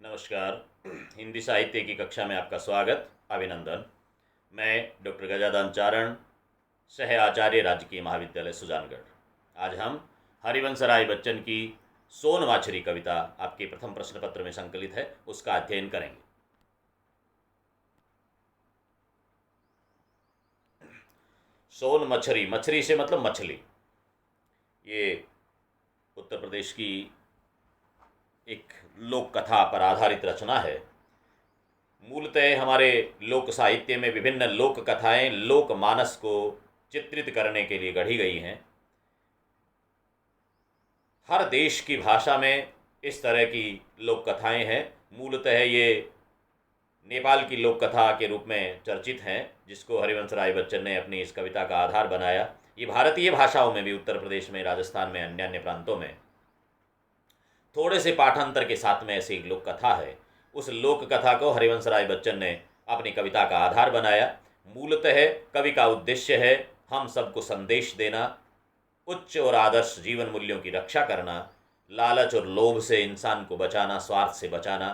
नमस्कार। हिंदी साहित्य की कक्षा में आपका स्वागत, अभिनंदन। मैं डॉक्टर गजानन चारण, सह आचार्य राजकीय महाविद्यालय सुजानगढ़। आज हम हरिवंश राय बच्चन की सोन माछरी कविता आपके प्रथम प्रश्न पत्र में संकलित है, उसका अध्ययन करेंगे। सोन मछरी, मछरी से मतलब मछली। ये उत्तर प्रदेश की एक लोक कथा पर आधारित रचना है। मूलतः हमारे लोक साहित्य में विभिन्न लोक कथाएं लोक मानस को चित्रित करने के लिए गढ़ी गई हैं। हर देश की भाषा में इस तरह की लोक कथाएं हैं। मूलतः ये नेपाल की लोक कथा के रूप में चर्चित हैं, जिसको हरिवंश राय बच्चन ने अपनी इस कविता का आधार बनाया। ये भारतीय भाषाओं में भी उत्तर प्रदेश में, राजस्थान में, अन्य अन्य प्रांतों में थोड़े से पाठांतर के साथ में ऐसी एक लोक कथा है। उस लोक कथा को हरिवंश राय बच्चन ने अपनी कविता का आधार बनाया। मूलतः कवि का उद्देश्य है हम सबको संदेश देना, उच्च और आदर्श जीवन मूल्यों की रक्षा करना, लालच और लोभ से इंसान को बचाना, स्वार्थ से बचाना,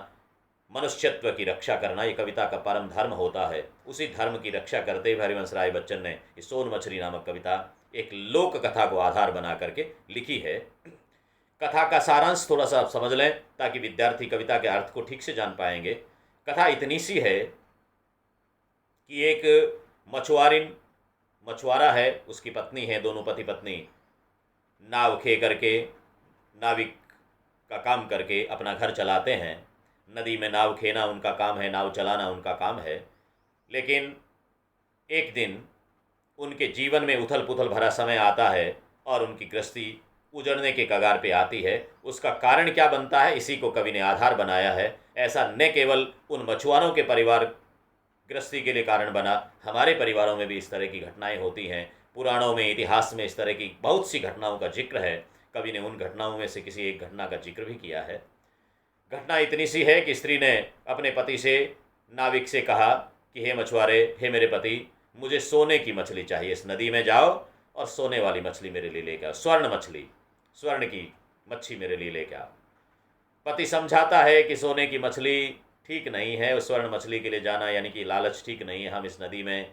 मनुष्यत्व की रक्षा करना। ये कविता का परम धर्म होता है। उसी धर्म की रक्षा करते हुए हरिवंश राय बच्चन ने इस सोन मछली नामक कविता एक लोक कथा को आधार बना करके लिखी है। कथा का सारांश थोड़ा सा आप समझ लें ताकि विद्यार्थी कविता के अर्थ को ठीक से जान पाएंगे। कथा इतनी सी है कि एक मछुआरा है, उसकी पत्नी है, दोनों पति पत्नी नाव खे करके, नाविक का काम करके अपना घर चलाते हैं। नदी में नाव खेना उनका काम है, नाव चलाना उनका काम है। लेकिन एक दिन उनके जीवन में उथल पुथल भरा समय आता है और उनकी गृहस्थी उजड़ने के कगार पे आती है। उसका कारण क्या बनता है, इसी को कवि ने आधार बनाया है। ऐसा न केवल उन मछुआरों के परिवार गृहस्थी के लिए कारण बना, हमारे परिवारों में भी इस तरह की घटनाएं होती हैं। पुराणों में, इतिहास में इस तरह की बहुत सी घटनाओं का जिक्र है। कवि ने उन घटनाओं में से किसी एक घटना का जिक्र भी किया है। घटना इतनी सी है कि स्त्री ने अपने पति से, नाविक से कहा कि हे मछुआरे, हे मेरे पति, मुझे सोने की मछली चाहिए। इस नदी में जाओ और सोने वाली मछली मेरे लिए लेके आओ, स्वर्ण मछली, स्वर्ण की मच्छी मेरे लिए लेके आओ। पति समझाता है कि सोने की मछली ठीक नहीं है, उस स्वर्ण मछली के लिए जाना यानी कि लालच ठीक नहीं है। हम इस नदी में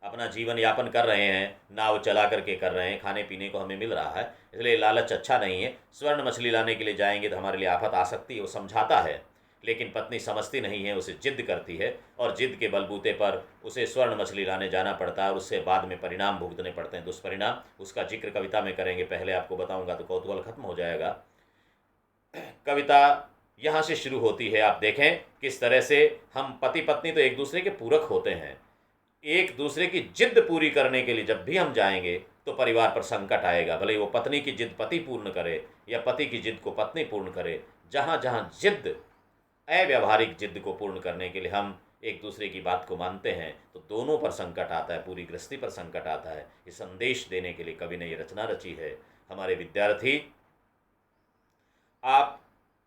अपना जीवन यापन कर रहे हैं, नाव चला करके कर रहे हैं, खाने पीने को हमें मिल रहा है, इसलिए लालच अच्छा नहीं है। स्वर्ण मछली लाने के लिए जाएंगे तो हमारे लिए आफत आ सकती है, वो समझाता है। लेकिन पत्नी समझती नहीं है, उसे जिद करती है और जिद के बलबूते पर उसे स्वर्ण मछली लाने जाना पड़ता है और उससे बाद में परिणाम भुगतने पड़ते हैं, दुष्परिणाम। उसका जिक्र कविता में करेंगे, पहले आपको बताऊंगा तो कौतूहल खत्म हो जाएगा। कविता यहाँ से शुरू होती है। आप देखें किस तरह से हम पति पत्नी तो एक दूसरे के पूरक होते हैं। एक दूसरे की जिद पूरी करने के लिए जब भी हम जाएंगे तो परिवार पर संकट आएगा। भले ही वो पत्नी की जिद पति पूर्ण करे या पति की जिद को पत्नी पूर्ण करे, जहाँ जहाँ जिद, अव्यावहारिक जिद को पूर्ण करने के लिए हम एक दूसरे की बात को मानते हैं तो दोनों पर संकट आता है, पूरी गृहस्थी पर संकट आता है। ये संदेश देने के लिए कवि ने ये रचना रची है। हमारे विद्यार्थी, आप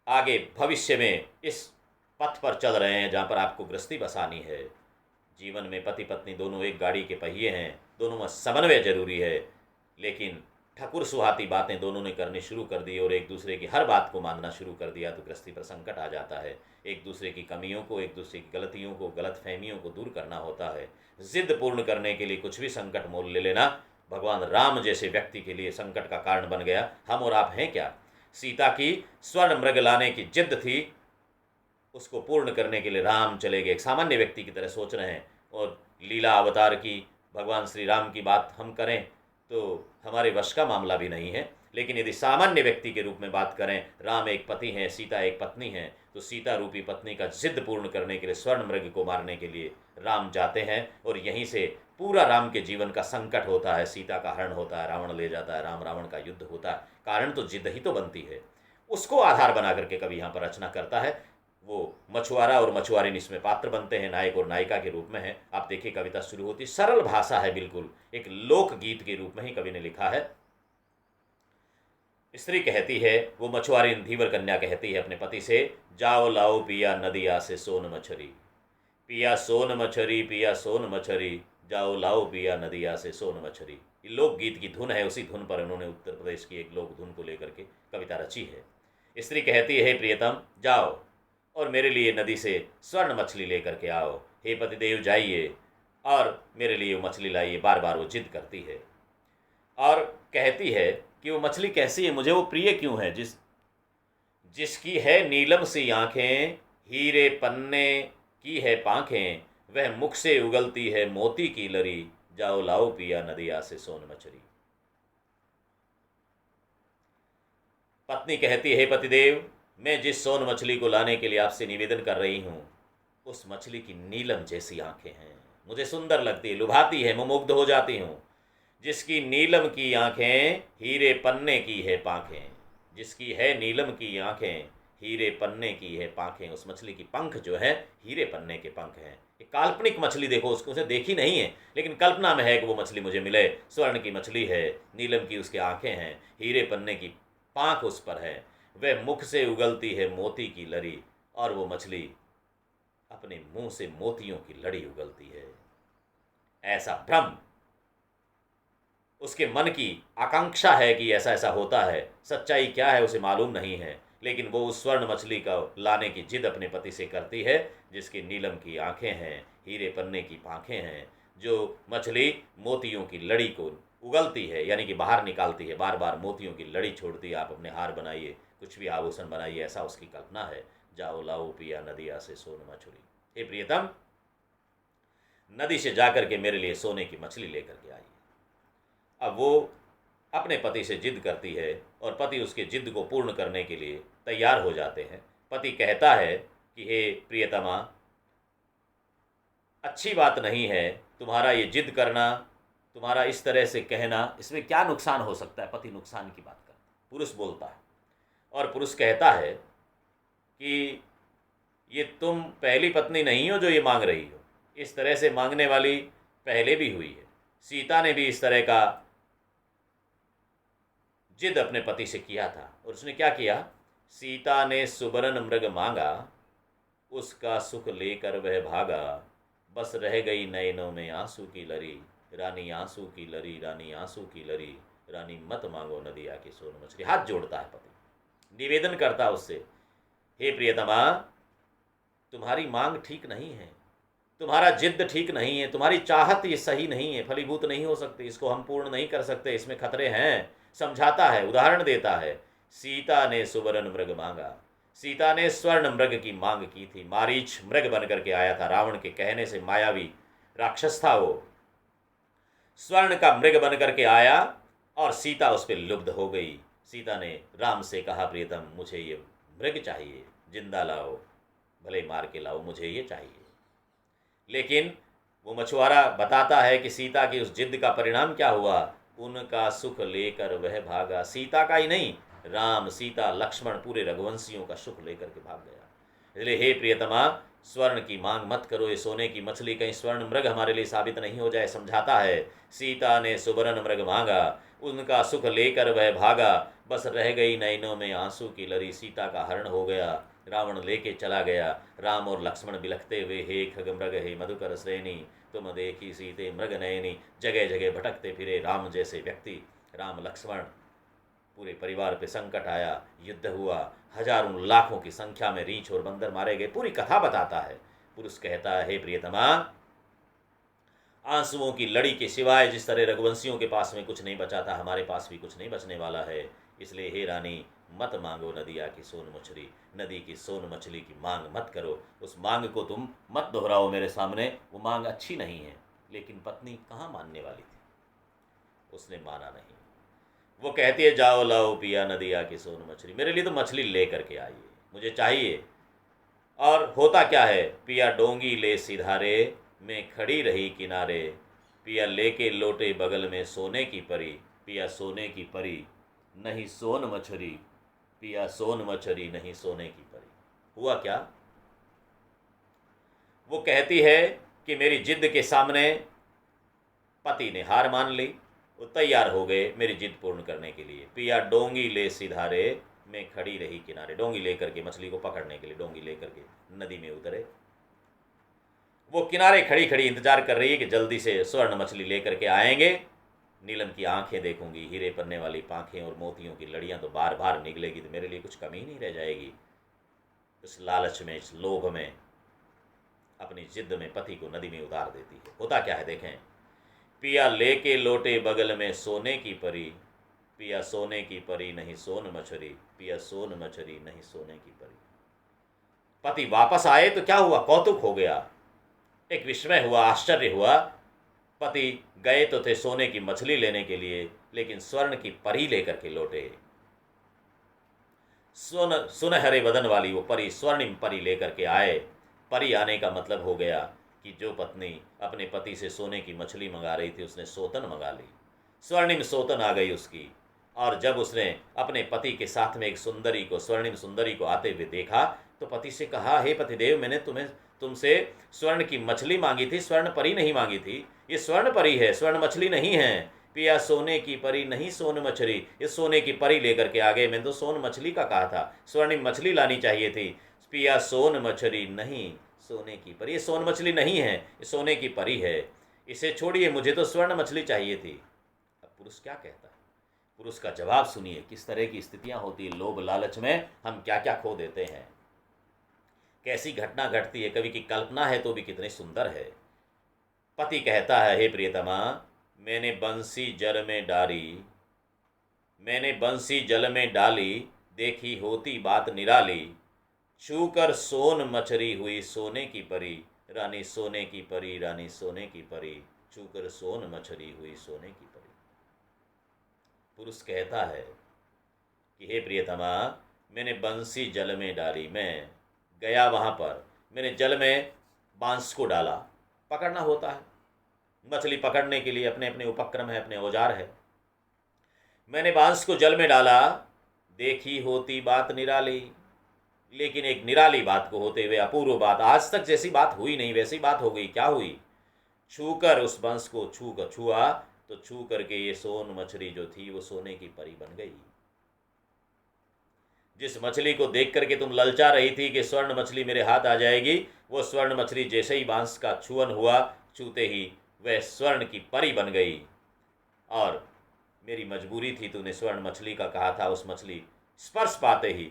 आगे भविष्य में इस पथ पर चल रहे हैं जहाँ पर आपको गृहस्थी बसानी है। जीवन में पति पत्नी दोनों एक गाड़ी के पहिए हैं, दोनों में समन्वय जरूरी है। लेकिन ठकुर सुहाती बातें दोनों ने करनी शुरू कर दी और एक दूसरे की हर बात को मानना शुरू कर दिया तो गृहस्थी पर संकट आ जाता है। एक दूसरे की कमियों को, एक दूसरे की गलतियों को, गलत फहमियों को दूर करना होता है। जिद पूर्ण करने के लिए कुछ भी संकट मोल ले लेना भगवान राम जैसे व्यक्ति के लिए संकट का कारण बन गया। हम और आप हैं क्या? सीता की स्वर्ण मृग लाने की जिद थी, उसको पूर्ण करने के लिए राम चले गए। एक सामान्य व्यक्ति की तरह सोच रहे हैं। और लीला अवतार की, भगवान श्री राम की बात हम करें तो हमारे वश का मामला भी नहीं है। लेकिन यदि सामान्य व्यक्ति के रूप में बात करें, राम एक पति हैं, सीता एक पत्नी हैं, तो सीता रूपी पत्नी का जिद पूर्ण करने के लिए, स्वर्ण मृग को मारने के लिए राम जाते हैं और यहीं से पूरा राम के जीवन का संकट होता है। सीता का हरण होता है, रावण ले जाता है, राम रावण का युद्ध होता है। कारण तो जिद ही तो बनती है। उसको आधार बना करके कवि यहाँ पर रचना करता है। वो मछुआरा और मछुआरिन इसमें पात्र बनते हैं, नायक और नायिका के रूप में है। आप देखिए कविता शुरू होती, सरल भाषा है, बिल्कुल एक लोक गीत के रूप में ही कवि ने लिखा है। स्त्री कहती है, वो मछुआरिन धीवर कन्या कहती है अपने पति से, जाओ लाओ पिया नदिया से सोन मछरी, पिया सोन मछरी, पिया सोन मछरी, जाओ लाओ पिया नदिया से सोन मछरी। ये लोकगीत की धुन है। उसी धुन पर उन्होंने उत्तर प्रदेश की एक लोक धुन को लेकर के कविता रची है। स्त्री कहती है, हे प्रियतम जाओ और मेरे लिए नदी से स्वर्ण मछली लेकर के आओ। हे पतिदेव जाइए और मेरे लिए वो मछली लाइए। बार बार वो जिद करती है और कहती है कि वो मछली कैसी है, मुझे वो प्रिय क्यों है, जिसकी है नीलम सी आंखें, हीरे पन्ने की है पांखें, वह मुख से उगलती है मोती की लरी, जाओ लाओ पिया नदिया से सोन मछली। पत्नी कहती है, पतिदेव मैं जिस सोन मछली को लाने के लिए आपसे निवेदन कर रही हूँ, उस मछली की नीलम जैसी आंखें हैं, मुझे सुंदर लगती है, लुभाती है, मैं मुग्ध हो जाती हूँ। जिसकी नीलम की आंखें, हीरे पन्ने की है पांखें, जिसकी है नीलम की आंखें, हीरे पन्ने की है पांखें। उस मछली की पंख जो है हीरे पन्ने के पंख हैं। एक काल्पनिक मछली, देखो उसको, उसे देखी नहीं है लेकिन कल्पना में है कि वो मछली मुझे मिले। स्वर्ण की मछली है, नीलम की उसके आंखें हैं, हीरे पन्ने की पांख उस पर है, वह मुख से उगलती है मोती की लरी, और वो मछली अपने मुंह से मोतियों की लड़ी उगलती है। ऐसा भ्रम उसके मन की आकांक्षा है कि ऐसा ऐसा होता है। सच्चाई क्या है उसे मालूम नहीं है, लेकिन वो उस स्वर्ण मछली का लाने की जिद अपने पति से करती है, जिसकी नीलम की आंखें हैं, हीरे पन्ने की पांखें हैं। जो मछली मोतियों की लड़ी को उगलती है, यानी कि बाहर निकालती है, बार बार मोतियों की लड़ी छोड़ती है। आप अपने हार बनाइए, कुछ भी आभूषण बनाइए, ऐसा उसकी कल्पना है। जाओ लाओ पिया नदिया से सोन मछली। हे प्रियतम, नदी से जाकर के मेरे लिए सोने की मछली लेकर के आइए। अब वो अपने पति से जिद करती है और पति उसके जिद को पूर्ण करने के लिए तैयार हो जाते हैं। पति कहता है कि हे प्रियतमा, अच्छी बात नहीं है तुम्हारा ये जिद करना, तुम्हारा इस तरह से कहना, इसमें क्या नुकसान हो सकता है। पति नुकसान की बात करता है, पुरुष बोलता है, और पुरुष कहता है कि ये तुम पहली पत्नी नहीं हो जो ये मांग रही हो, इस तरह से मांगने वाली पहले भी हुई है। सीता ने भी इस तरह का जिद अपने पति से किया था, और उसने क्या किया। सीता ने सुबरन मृग मांगा, उसका सुख लेकर वह भागा, बस रह गई नयनों में आंसू की लरी, रानी आंसू की लरी, रानी आंसू की लरी, रानी मत मांगो नदिया की सोन मछली। हाथ जोड़ता है पति, निवेदन करता उससे, हे प्रियतमा, तुम्हारी मांग ठीक नहीं है, तुम्हारा जिद ठीक नहीं है, तुम्हारी चाहत ये सही नहीं है, फलीभूत नहीं हो सकती, इसको हम पूर्ण नहीं कर सकते, इसमें खतरे हैं। समझाता है, उदाहरण देता है। सीता ने सुवर्ण मृग मांगा, सीता ने स्वर्ण मृग की मांग की थी। मारीच मृग बन करके आया था, रावण के कहने से मायावी राक्षस था वो। स्वर्ण का मृग बन करके आया और सीता उस पर लुब्ध हो गई। सीता ने राम से कहा, प्रियतम मुझे ये मृग चाहिए, जिंदा लाओ, भले मार के लाओ, मुझे ये चाहिए। लेकिन वो मछुआरा बताता है कि सीता की उस जिद का परिणाम क्या हुआ। उनका सुख लेकर वह भागा। सीता का ही नहीं, राम, सीता, लक्ष्मण, पूरे रघुवंशियों का सुख लेकर के भाग गया। इसलिए हे प्रियतमा, स्वर्ण की मांग मत करो, ये सोने की मछली कहीं स्वर्ण मृग हमारे लिए साबित नहीं हो जाए। समझाता है, सीता ने सुवर्ण मृग मांगा, उनका सुख लेकर वह भागा, बस रह गई नैनों में आंसू की लरी। सीता का हरण हो गया, रावण लेके चला गया। राम और लक्ष्मण बिलखते हुए, हे खग मृग हे मधुकर श्रेणी, तुम देखी सीते मृग नयनी। जगह जगह भटकते फिरे राम जैसे व्यक्ति। राम लक्ष्मण, पूरे परिवार पे संकट आया, युद्ध हुआ, हजारों लाखों की संख्या में रीछ और बंदर मारे गए। पूरी कथा बताता है। पुरुष कहता है, हे प्रियतमा, आंसुओं की लड़ी के सिवाय जिस तरह रघुवंशियों के पास में कुछ नहीं बचा था, हमारे पास भी कुछ नहीं बचने वाला है। इसलिए हे रानी, मत मांगो नदिया की सोन मछली, नदी की सोन मछली की मांग मत करो। उस मांग को तुम मत दोहराओ मेरे सामने, वो मांग अच्छी नहीं है। लेकिन पत्नी कहाँ मानने वाली थी, उसने माना नहीं। वो कहती है, जाओ लाओ पिया नदिया की सोन मछली, मेरे लिए तो मछली ले करके आइए, मुझे चाहिए। और होता क्या है, पिया डोंगी ले सिधारे, मैं खड़ी रही किनारे, पिया लेके लोटे बगल में सोने की परी, पिया सोने की परी नहीं सोन मछली, पिया सोन मछली नहीं सोने की परी। हुआ क्या, वो कहती है कि मेरी जिद के सामने पति ने हार मान ली। वो तैयार हो गए मेरी जिद पूर्ण करने के लिए। पिया डोंगी ले सिधारे, मैं खड़ी रही किनारे। डोंगी लेकर के, मछली को पकड़ने के लिए डोंगी लेकर के नदी में उतरे। वो किनारे खड़ी खड़ी इंतजार कर रही है कि जल्दी से स्वर्ण मछली लेकर के आएंगे नीलम की आंखें देखूंगी, हीरे पन्ने वाली पांखें और मोतियों की लड़ियां तो बार बार निकलेगी, तो मेरे लिए कुछ कमी नहीं रह जाएगी। इस लालच में, इस लोभ में, अपनी जिद में पति को नदी में उतार देती है। होता क्या है देखें, पिया लेके लोटे बगल में सोने की परी, पिया सोने की परी नहीं सोन मछरी, पिया सोन मछरी नहीं सोने की परी। पति वापस आए तो क्या हुआ, कौतुक हो गया, एक विस्मय हुआ, आश्चर्य हुआ। पति गए तो थे सोने की मछली लेने के लिए, लेकिन स्वर्ण की परी लेकर के लौटे। सुनहरे बदन वाली वो परी, स्वर्णिम परी लेकर के आए। परी आने का मतलब हो गया कि जो पत्नी अपने पति से सोने की मछली मंगा रही थी, उसने सोतन मंगा ली, स्वर्णिम सोतन आ गई उसकी। और जब उसने अपने पति के साथ में एक सुंदरी को, स्वर्णिम सुंदरी को आते हुए देखा, तो पति से कहा, हे पतिदेव, मैंने तुमसे स्वर्ण की मछली मांगी थी, स्वर्ण परी नहीं मांगी थी। ये स्वर्ण परी है, स्वर्ण मछली नहीं है। पिया सोने की परी नहीं सोन मछली, ये सोने की परी लेकर के आ गए। मैंने तो सोन मछली का कहा था, स्वर्णिम मछली लानी चाहिए थी। पिया सोन मछली नहीं सोने की परी, ये सोन मछली नहीं है, ये सोने की परी है, इसे छोड़िए, मुझे तो स्वर्ण मछली चाहिए थी। अब पुरुष क्या कहता है, पुरुष का जवाब सुनिए, किस तरह की स्थितियां होती है। लोभ लालच में हम क्या क्या खो देते हैं, कैसी घटना घटती है, कवि की कल्पना है तो भी कितने सुंदर है। पति कहता है, हे प्रियतमा, मैंने बंसी जल में डाली, मैंने बंसी जल में डाली, देखी होती बात निराली, छूकर सोन मछरी हुई सोने की परी, रानी सोने की परी, रानी सोने की परी, छूकर सोन मछरी हुई सोने की परी। पुरुष कहता है कि हे प्रियतमा, मैंने बंसी जल में डाली, मैं गया वहाँ पर, मैंने जल में बांस को डाला, पकड़ना होता है, मछली पकड़ने के लिए अपने अपने उपक्रम है, अपने औजार है। मैंने बांस को जल में डाला, देखी होती बात निराली, लेकिन एक निराली बात को होते हुए, अपूर्व बात, आज तक जैसी बात हुई नहीं वैसी बात हो गई। क्या हुई, छूकर उस बांस को छुआ तो छू करके ये सोन मछली जो थी वो सोने की परी बन गई। जिस मछली को देख करके तुम ललचा रही थी कि स्वर्ण मछली मेरे हाथ आ जाएगी, वो स्वर्ण मछली जैसे ही बांस का छुअन हुआ, छूते ही वह स्वर्ण की परी बन गई। और मेरी मजबूरी थी, तूने स्वर्ण मछली का कहा था, उस मछली स्पर्श पाते ही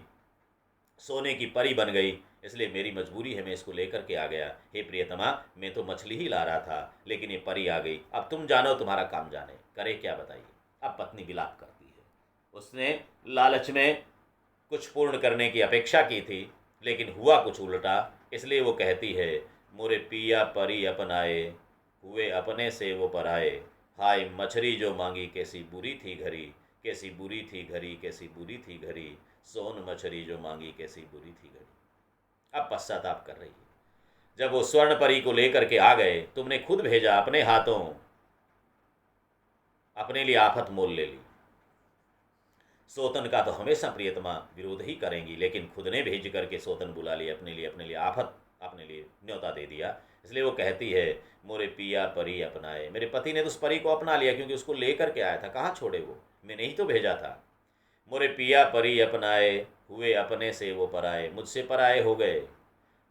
सोने की परी बन गई, इसलिए मेरी मजबूरी है, मैं इसको लेकर के आ गया। हे प्रियतमा, मैं तो मछली ही ला रहा था, लेकिन ये परी आ गई, अब तुम जानो, तुम्हारा काम जाने, करे क्या बताइए। अब पत्नी विलाप करती है, उसने लालच में कुछ पूर्ण करने की अपेक्षा की थी, लेकिन हुआ कुछ उल्टा, इसलिए वो कहती है, मोरे पिया परी अपनाए, हुए अपने से वो पराए, हाय मछली जो मांगी कैसी बुरी थी घरी, कैसी बुरी थी घरी, कैसी बुरी थी घरी, सोन मछली जो मांगी कैसी बुरी थी घड़ी। अब पश्चाताप कर रही है, जब वो स्वर्ण परी को लेकर के आ गए, तुमने खुद भेजा, अपने हाथों अपने लिए आफत मोल ले ली। सोतन का तो हमेशा प्रियतमा विरोध ही करेंगी, लेकिन खुद ने भेज करके सोतन बुला लिया, अपने लिए आफत, अपने लिए न्योता दे दिया। इसलिए वो कहती है, मोरे पिया परी अपनाए, मेरे पति ने तो उस परी को अपना लिया, क्योंकि उसको लेकर के आया था, कहाँ छोड़े वो, मैंने ही तो भेजा था। मोरे पिया परी अपनाए, हुए अपने से वो पराए, मुझसे पराए हो गए।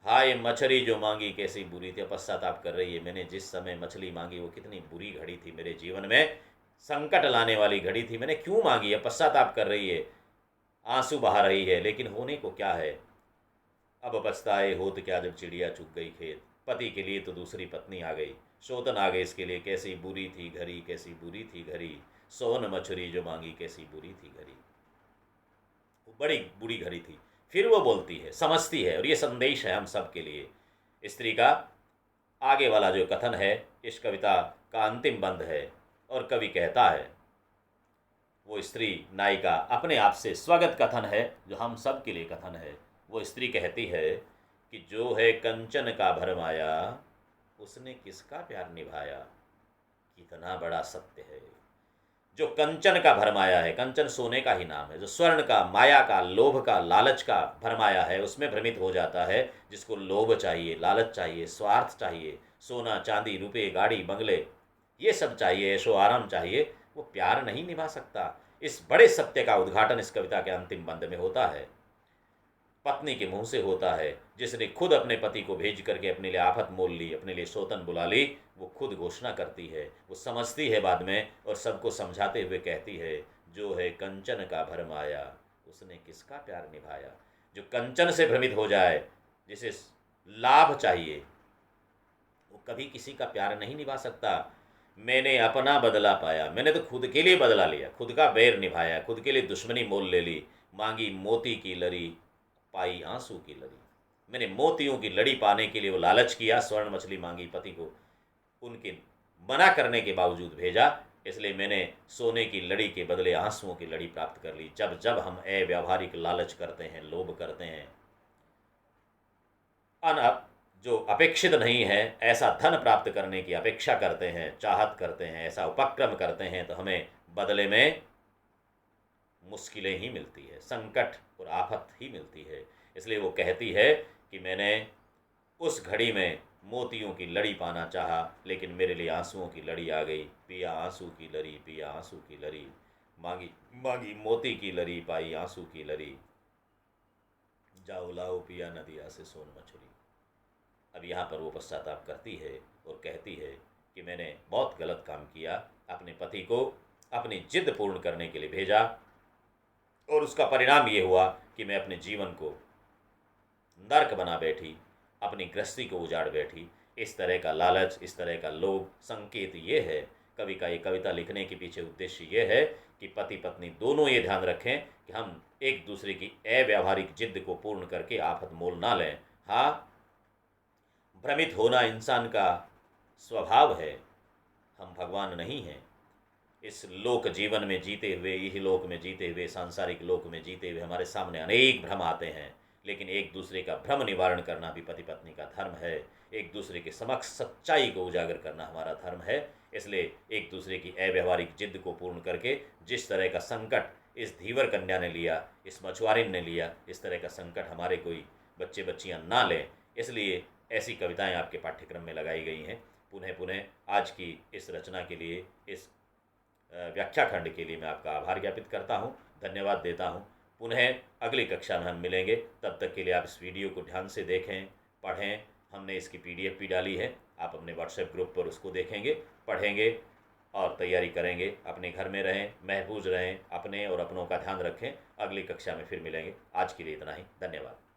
हाय मछली जो मांगी कैसी बुरी थी। पश्चाताप कर रही है, मैंने जिस समय मछली मांगी वो कितनी बुरी घड़ी थी, मेरे जीवन में संकट लाने वाली घड़ी थी, मैंने क्यों मांगी है। पश्चाताप कर रही है, आंसू बहा रही है, लेकिन होने को क्या है। अब पछताए होत क्या जब चिड़िया चुग गई खेत। पति के लिए तो दूसरी पत्नी आ गई, सोतन आ गई इसके लिए, कैसी बुरी थी घड़ी, कैसी बुरी थी घड़ी, सोन मछली जो मांगी कैसी बुरी थी घड़ी। बड़ी बुरी घड़ी थी। फिर वो बोलती है, समझती है, और ये संदेश है हम सब के लिए। स्त्री का आगे वाला जो कथन है इस कविता का अंतिम बंद है, और कवि कहता है, वो स्त्री नायिका अपने आप से स्वगत कथन है, जो हम सब के लिए कथन है। वो स्त्री कहती है कि जो है कंचन का भरमाया, उसने किसका प्यार निभाया। कितना बड़ा सत्य है। जो कंचन का भरमाया है, कंचन सोने का ही नाम है, जो स्वर्ण का, माया का, लोभ का, लालच का भरमाया है, उसमें भ्रमित हो जाता है। जिसको लोभ चाहिए, लालच चाहिए, स्वार्थ चाहिए, सोना चांदी रुपए गाड़ी बंगले ये सब चाहिए, ऐशो आराम चाहिए, वो प्यार नहीं निभा सकता। इस बड़े सत्य का उद्घाटन इस कविता के अंतिम बंद में होता है। पत्नी के मुंह से होता है। जिसने खुद अपने पति को भेज करके अपने लिए आफत मोल ली, अपने लिए सौतन बुला ली, वो खुद घोषणा करती है, वो समझती है बाद में और सबको समझाते हुए कहती है, जो है कंचन का भरमाया, उसने किसका प्यार निभाया। जो कंचन से भ्रमित हो जाए, जिसे लाभ चाहिए, वो कभी किसी का प्यार नहीं निभा सकता। मैंने अपना बदला पाया, मैंने तो खुद के लिए बदला लिया, खुद का बैर निभाया, खुद के लिए दुश्मनी मोल ले ली। मांगी मोती की लड़ी, पाई आंसू की लड़ी। मैंने मोतियों की लड़ी पाने के लिए वो लालच किया, स्वर्ण मछली मांगी, पति को उनके मना करने के बावजूद भेजा, इसलिए मैंने सोने की लड़ी के बदले आंसुओं की लड़ी प्राप्त कर ली। जब जब हम अव्यावहारिक लालच करते हैं, लोभ करते हैं, जो अपेक्षित नहीं है, ऐसा धन प्राप्त करने की अपेक्षा करते हैं, चाहत करते हैं, ऐसा उपक्रम करते हैं, तो हमें बदले में मुश्किलें ही मिलती है, संकट और आफत ही मिलती है। इसलिए वो कहती है कि मैंने उस घड़ी में मोतियों की लड़ी पाना चाहा, लेकिन मेरे लिए आंसुओं की लड़ी आ गई। पिया आंसू की लड़ी, पिया आंसू की लड़ी, मांगी मांगी मोती की लड़ी, पाई आंसू की लड़ी, जाओ लाओ पिया नदिया से सोन मछली। अब यहाँ पर वो पश्चाताप करती है और कहती है कि मैंने बहुत गलत काम किया, अपने पति को अपनी जिद पूर्ण करने के लिए भेजा और उसका परिणाम ये हुआ कि मैं अपने जीवन को नर्क बना बैठी, अपनी गृहस्थी को उजाड़ बैठी। इस तरह का लालच, इस तरह का लोभ, संकेत ये है। कवि का ये कविता लिखने के पीछे उद्देश्य ये है कि पति पत्नी दोनों ये ध्यान रखें कि हम एक दूसरे की अव्यावहारिक जिद को पूर्ण करके आफत मोल ना लें। हाँ, भ्रमित होना इंसान का स्वभाव है, हम भगवान नहीं हैं। इस लोक जीवन में जीते हुए, यही लोक में जीते हुए, सांसारिक लोक में जीते हुए हमारे सामने अनेक भ्रम आते हैं, लेकिन एक दूसरे का भ्रम निवारण करना भी पति पत्नी का धर्म है। एक दूसरे के समक्ष सच्चाई को उजागर करना हमारा धर्म है। इसलिए एक दूसरे की अव्यवहारिक जिद को पूर्ण करके, जिस तरह का संकट इस धीवर कन्या ने लिया, इस मछुआरिन ने लिया, इस तरह का संकट हमारे कोई बच्चे बच्चियां ना लें। इसलिए ऐसी कविताएं आपके पाठ्यक्रम में लगाई गई हैं। पुनः पुनः आज की इस रचना के लिए, इस व्याख्या खंड के लिए मैं आपका आभार ज्ञापित करता हूँ, धन्यवाद देता हूँ। पुनः अगली कक्षा में हम मिलेंगे। तब तक के लिए आप इस वीडियो को ध्यान से देखें, पढ़ें। हमने इसकी PDF भी डाली है, आप अपने WhatsApp ग्रुप पर उसको देखेंगे, पढ़ेंगे और तैयारी करेंगे। अपने घर में रहें, महफूज रहें, अपने और अपनों का ध्यान रखें। अगली कक्षा में फिर मिलेंगे। आज के लिए इतना ही, धन्यवाद।